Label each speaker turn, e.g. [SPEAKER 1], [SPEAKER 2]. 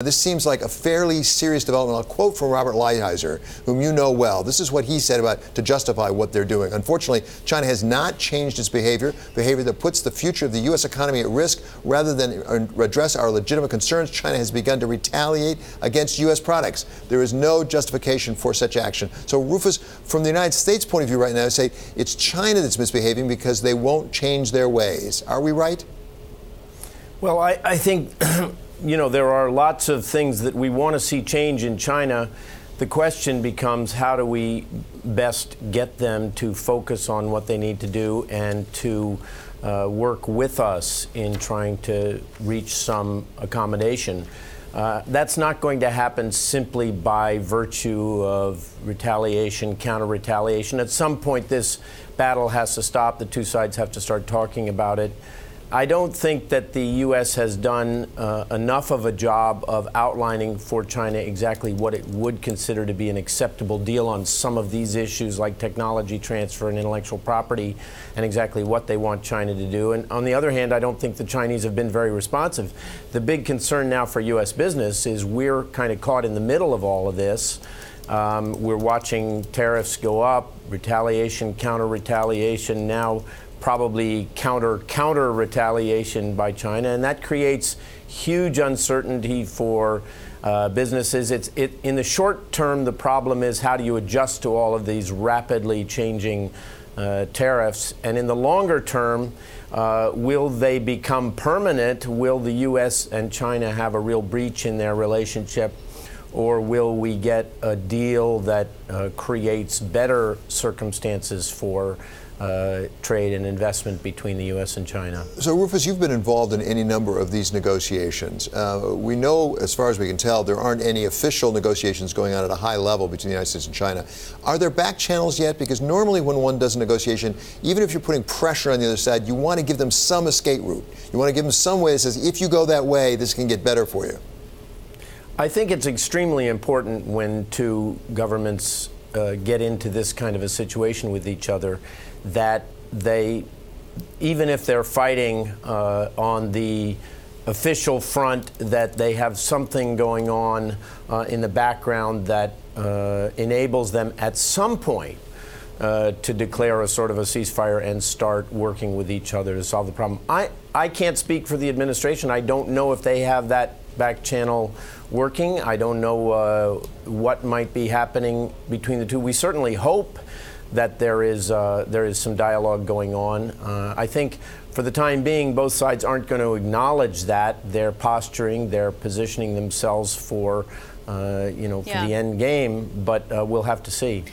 [SPEAKER 1] This seems like a fairly serious development. I'll quote from Robert Lighthizer, whom you know well. This is what he said to justify what they're doing. Unfortunately, China has not changed its behavior that puts the future of the U.S. economy at risk. Rather than address our legitimate concerns, China has begun to retaliate against U.S. products. There is no justification for such action. So, Rufus, from the United States point of view right now, say it's China that's misbehaving because they won't change their ways. Are we right?
[SPEAKER 2] Well, I think... there are lots of things that we want to see change in China. The question becomes, how do we best get them to focus on what they need to do and to work with us in trying to reach some accommodation? That's not going to happen simply by virtue of retaliation, counter-retaliation. At some point, this battle has to stop. The two sides have to start talking about it. I don't think that the U.S. has done enough of a job of outlining for China exactly what it would consider to be an acceptable deal on some of these issues like technology transfer and intellectual property and exactly what they want China to do. And on the other hand, I don't think the Chinese have been very responsive. The big concern now for U.S. business is we're kind of caught in the middle of all of this. We're watching tariffs go up, retaliation, counter-retaliation, now probably counter retaliation by China, and that creates huge uncertainty for businesses. In the short term, the problem is how do you adjust to all of these rapidly changing tariffs, and in the longer term, will they become permanent? Will the U.S. and China have a real breach in their relationship, or will we get a deal that creates better circumstances for trade and investment between the U.S. and China?
[SPEAKER 1] So, Rufus, you've been involved in any number of these negotiations. We know, as far as we can tell, there aren't any official negotiations going on at a high level between the United States and China. Are there back channels yet? Because normally when one does a negotiation, even if you're putting pressure on the other side, you want to give them some escape route. You want to give them some way that says, if you go that way, this can get better for you.
[SPEAKER 2] I think it's extremely important when two governments get into this kind of a situation with each other that they, even if they're fighting on the official front, that they have something going on in the background that enables them at some point to declare a sort of a ceasefire and start working with each other to solve the problem. I can't speak for the administration. I don't know if they have that back channel working. I don't know what might be happening between the two. We certainly hope that there is some dialogue going on. I think for the time being, both sides aren't going to acknowledge that. They're posturing, they're positioning themselves for, for the end game, but we'll have to see.